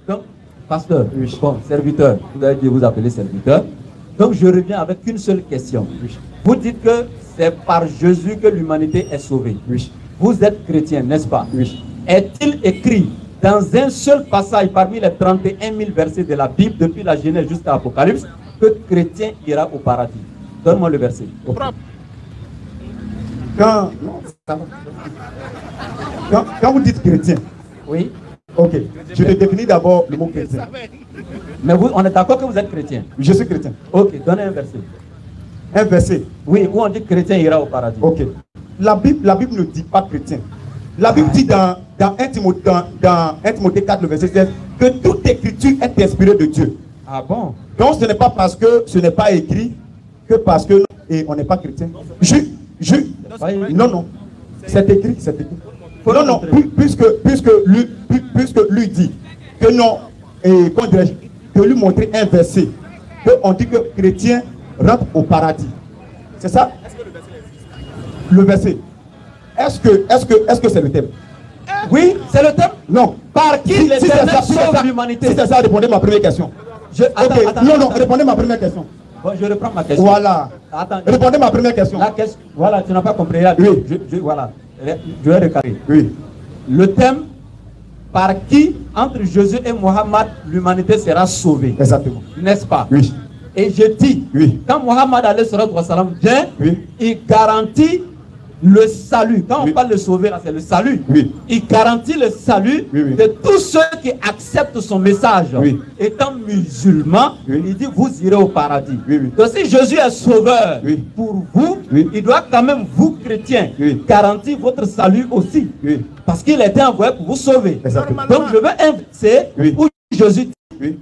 Donc, pasteur, bon, serviteur, vous avez dit vous appelez serviteur. Donc, je reviens avec une seule question. Vous dites que c'est par Jésus que l'humanité est sauvée. Vous êtes chrétien, n'est-ce pas? Est-il écrit dans un seul passage parmi les 31 000 versets de la Bible, depuis la Genèse jusqu'à l'Apocalypse, que chrétien ira au paradis? Donne-moi le verset. Quand vous dites chrétien, oui. Ok, je te définis d'abord le mot chrétien. Mais vous, on est d'accord que vous êtes chrétien? Je suis chrétien. Ok, donnez un verset. Un verset? Oui, où on dit chrétien ira au paradis. Ok. La Bible ne dit pas chrétien. La Bible dit dans 1 Timothée 4, le verset 16, que toute écriture est inspirée de Dieu. Ah bon? Donc ce n'est pas parce que ce n'est pas écrit que parce que et on n'est pas chrétien. Non. C'est écrit, c'est écrit. Non, puisque lui dit que non, et quand dirais-je, que lui montrer un verset, qu'on dit que chrétien rentre au paradis. C'est ça? Le verset. Est-ce que c'est le thème? Oui, c'est le thème. Non. Par qui l'Éternel sauve l'humanité? Si c'est ça, répondez à ma première question. Attends. Répondez à ma première question. Bon, je reprends ma question. Voilà. Répondez à ma première question. La question. Voilà, tu n'as pas compris. Oui. Voilà. Je vais recarrer. Oui. Le thème, par qui, entre Jésus et Mohammed, l'humanité sera sauvée. Exactement. N'est-ce pas? Oui. Et je dis, quand Mohammed vient, il garantit le salut. Quand on parle de sauver, là, c'est le salut. Il garantit le salut de tous ceux qui acceptent son message. Étant musulman, il dit vous irez au paradis. Donc si Jésus est sauveur pour vous, il doit quand même, vous chrétiens, garantir votre salut aussi. Parce qu'il a été envoyé pour vous sauver. Donc je veux inverser où Jésus dit,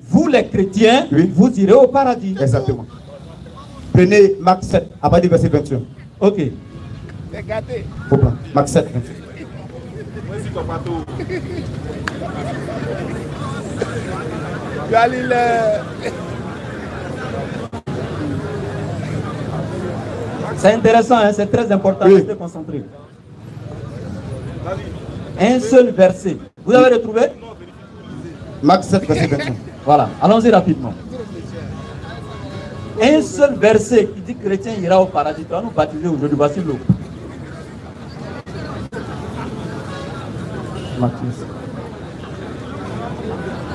vous les chrétiens, vous irez au paradis. Exactement. Prenez Marc 7, à partir du verset 21. Ok. C'est gâté. Faut prendre. Marc 7, 28. Galilée. C'est intéressant, hein? C'est très important de rester concentré. Un seul verset. Vous avez retrouvé? Marc 7, verset 21. Voilà, allons-y rapidement. Un seul verset qui dit chrétien ira au paradis. Tu vas nous baptiser aujourd'hui. Voici l'eau.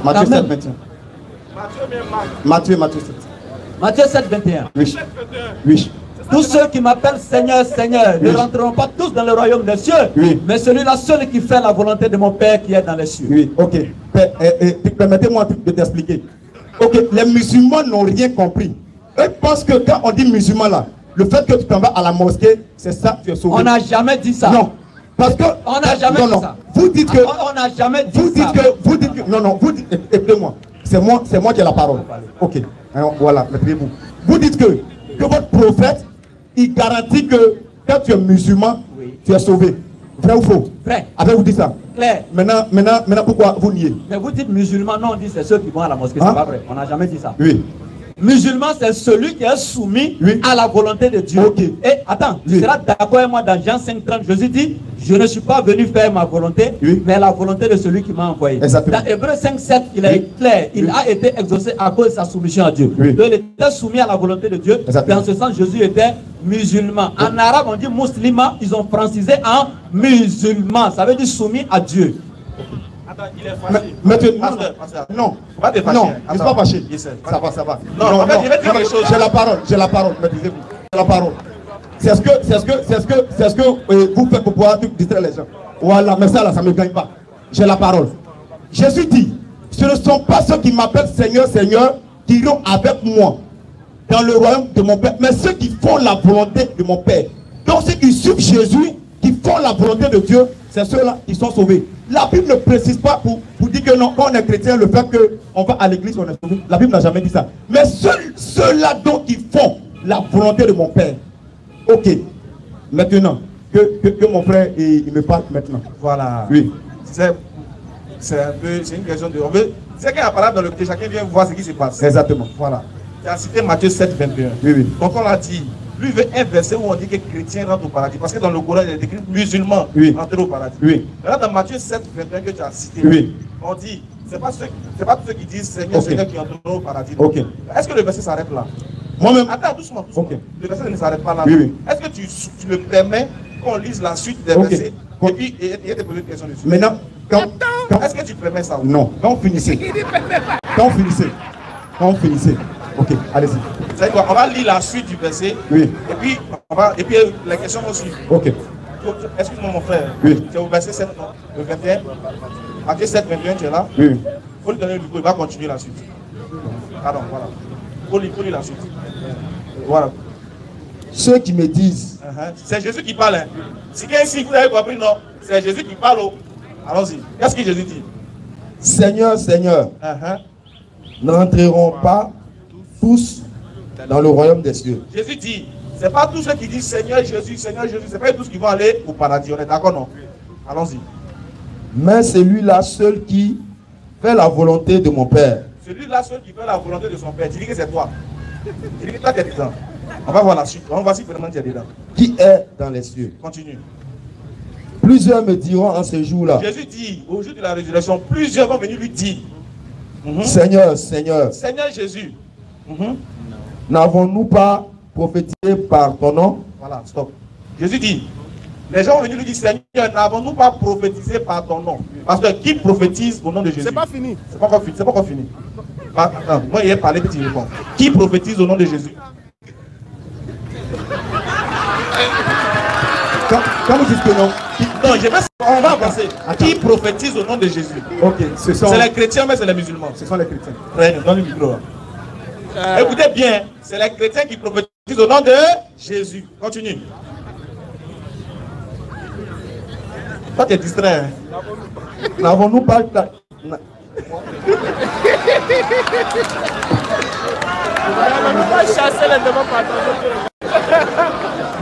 Matthieu 7, 21. Matthieu 7. Matthieu 7, 21. Oui. Tous ceux qui m'appellent Seigneur, Seigneur, ne rentreront pas tous dans le royaume des cieux. Mais celui-là seul qui fait la volonté de mon Père qui est dans les cieux. Oui, ok. Permettez-moi de t'expliquer. Ok, les musulmans n'ont rien compris. Eux pensent que quand on dit musulman là, le fait que tu t'en vas à la mosquée, c'est ça, tu es sauvé. On n'a jamais dit ça. Non. Parce que on n'a jamais dit ça. Vous dites que on n'a jamais dit vous dites ça. Vous dites que non, vous dites, écoutez-moi. C'est moi qui ai la parole. Ok. Alors, voilà, mettez-vous. Vous dites que votre prophète, il garantit que quand tu es musulman, tu es sauvé. Vrai ou faux? Vrai. Avez-vous dit ça? Clair. Maintenant, pourquoi vous niez? Mais vous dites musulman, non, on dit c'est ceux qui vont à la mosquée, c'est pas vrai. On n'a jamais dit ça. Oui. Musulman, c'est celui qui est soumis à la volonté de Dieu. Et attends, tu seras d'accord avec moi dans Jean 5:30, Jésus dit, je ne suis pas venu faire ma volonté, mais la volonté de celui qui m'a envoyé. Exactement. Dans Hébreux 5:7, il est clair, il a été exaucé à cause de sa soumission à Dieu. Donc il était soumis à la volonté de Dieu. Dans ce sens, Jésus était musulman. En arabe, on dit musulman, ils ont francisé en musulman. Ça veut dire soumis à Dieu. Attends, il est fâché. Non, pas te fâcher. Non, je ne suis pas fâché. Ça va. Non, en fait, je vais dire quelque chose. J'ai la parole, maîtrisez-vous. J'ai la parole. C'est ce que vous faites pour pouvoir distraire les gens. Voilà, mais ça là, ça ne me gagne pas. J'ai la parole. Jésus dit, ce ne sont pas ceux qui m'appellent Seigneur, Seigneur, qui iront avec moi dans le royaume de mon Père, mais ceux qui font la volonté de mon Père. Donc ceux qui suivent Jésus, qui font la volonté de Dieu, c'est ceux-là qui sont sauvés. La Bible ne précise pas pour dire que non, quand on est chrétien, le fait qu'on va à l'église, on est sauvé. La Bible n'a jamais dit ça. Mais ceux-là donc qui font la volonté de mon Père. Ok. Maintenant, que mon frère il me parle maintenant. Voilà. Oui. C'est une question de... C'est qu'il y a parlé dans le que chacun vient voir ce qui se passe. Exactement. Voilà. Tu as cité Matthieu 7, 21. Oui. Donc on l'a dit. Lui veut un verset où on dit que chrétien rentre au paradis. Parce que dans le Coran, il est écrit musulman rentre au paradis. Oui. Là, dans Matthieu 7, 21 que tu as cité, on dit c'est pas tous ceux qui disent Seigneur, Seigneur qui entreront au paradis. Ok. Est-ce que le verset s'arrête là? Moi-même. Attends, doucement. Ok. Le verset ne s'arrête pas là. Oui. Est-ce que tu me permets qu'on lise la suite des versets et puis il y a des posées une question dessus? Maintenant, est-ce que tu permets ça? Non, quand vous finissez. Quand vous finissez. Ok, allez-y. C'est quoi? On va lire la suite du verset. Oui. Et puis les questions vont suivre. Ok. Excuse-moi mon frère. Oui. C'est au verset 7, non? Le 21. Matthieu 7, 21, tu es là? Oui. Il faut lui donner le micro, il va continuer la suite. Pardon, voilà. Il faut lire la suite. Voilà. Ceux qui me disent. C'est Jésus qui parle. Hein. Si quelqu'un vous avez compris, non? C'est Jésus qui parle. Allons-y. Qu'est-ce que Jésus dit? Seigneur, Seigneur, n'entreront pas tous dans le royaume des cieux. Jésus dit, c'est pas tous ceux qui disent Seigneur Jésus, c'est pas tous qui vont aller au paradis. On est d'accord, non? Allons-y. Mais celui-là seul qui fait la volonté de mon Père. Celui-là seul qui fait la volonté de son Père. Tu dis que c'est toi. Tu dis que toi tu es dedans. On va voir la suite. On va voir si vraiment tu es dedans. Qui est dans les cieux. Continue. Plusieurs me diront en ce jour-là. Jésus dit, au jour de la résurrection, plusieurs vont venir lui dire. Seigneur, Seigneur. Seigneur Jésus. N'avons-nous pas prophétisé par ton nom? Voilà, stop. Jésus dit, les gens vont venir lui dire, Seigneur, n'avons-nous pas prophétisé par ton nom? Parce que qui prophétise au nom de Jésus? C'est pas fini. C'est pas encore fini. Non, moi, il a parlé, puis tu réponds. Qui prophétise au nom de Jésus? Quand vous dites que non. Non, on va avancer. Qui prophétise au nom de Jésus? Ok, c'est les chrétiens, mais c'est les musulmans. Ce sont les chrétiens. Frère, donne le micro. Écoutez bien, c'est les chrétiens qui prophétisent au nom de Jésus. Continue. Toi, tu es distrait. Hein? N'avons-nous pas...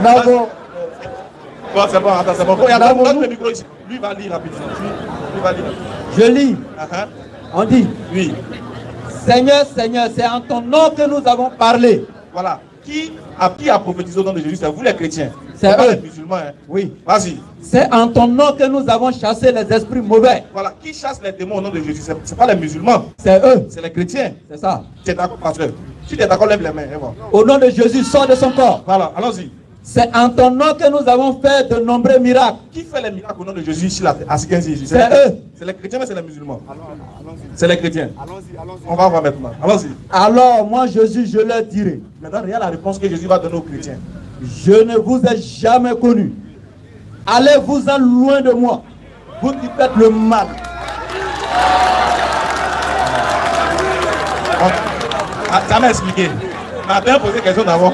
N'avons... Bon, c'est bon, attends, c'est bon. Regarde, donne le micro ici. Lui va lire rapidement. Lui va lire. Je lis. On dit. Oui. Seigneur, Seigneur, c'est en ton nom que nous avons parlé. Voilà. Qui a prophétisé au nom de Jésus? C'est vous les chrétiens. C'est eux. Les musulmans. Hein? Oui. Vas-y. C'est en ton nom que nous avons chassé les esprits mauvais. Voilà. Qui chasse les démons au nom de Jésus? C'est pas les musulmans. C'est eux. C'est les chrétiens. C'est ça. Tu es d'accord, pasteur? Si tu es d'accord, lève les mains. Au nom de Jésus, sort de son corps. Voilà. Allons-y. C'est en ton nom que nous avons fait de nombreux miracles. Qui fait les miracles au nom de Jésus ici à Sikenzi? C'est eux. C'est les chrétiens, mais c'est les musulmans. C'est les chrétiens. On va voir maintenant. Allons-y. Alors, moi, Jésus, je leur dirai. Maintenant, regarde la réponse que Jésus va donner aux chrétiens. Je ne vous ai jamais connu. Allez-vous-en loin de moi. Vous qui faites le mal. Ça m'a expliqué. Maintenant, posez question d'abord.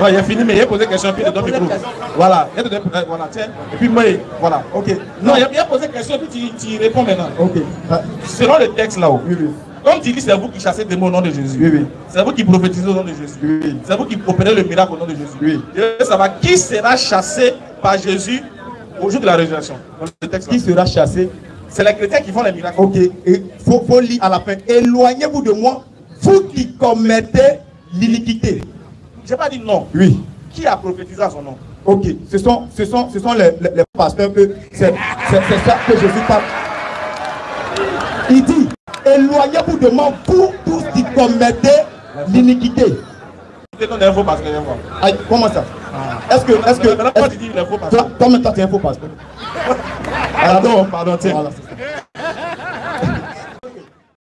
Ouais, il a fini, mais il a posé question, puis il te donne le micro. Voilà, voilà, tiens. Et puis moi, voilà, ok. Non, il a posé question, puis tu réponds maintenant. Ok. Selon le texte là-haut, oui, oui. Comme tu dis, c'est vous qui chassez des mots au nom de Jésus. Oui, oui. C'est vous qui prophétisez au nom de Jésus. Oui, oui. C'est vous qui opérez le miracle au nom de Jésus. Oui. Je veux savoir qui sera chassé par Jésus au jour de la résurrection. Qui sera chassé? C'est les chrétiens qui font les miracles. Ok. Et faut lire à la fin. Éloignez-vous de moi, vous qui commettez l'iniquité. Je n'ai pas dit non. Oui. Qui a prophétisé à son nom? Ok. Ce sont les pasteurs que c'est ça que Jésus parle. Il dit, éloignez-vous de moi, vous tous qui commettez l'iniquité. C'est un faux pasteur. Aïe, comment ça? Est-ce que tu dis le faux pasteur? Toi, maintenant tu es un faux pasteur. Pardon, tiens. Voilà,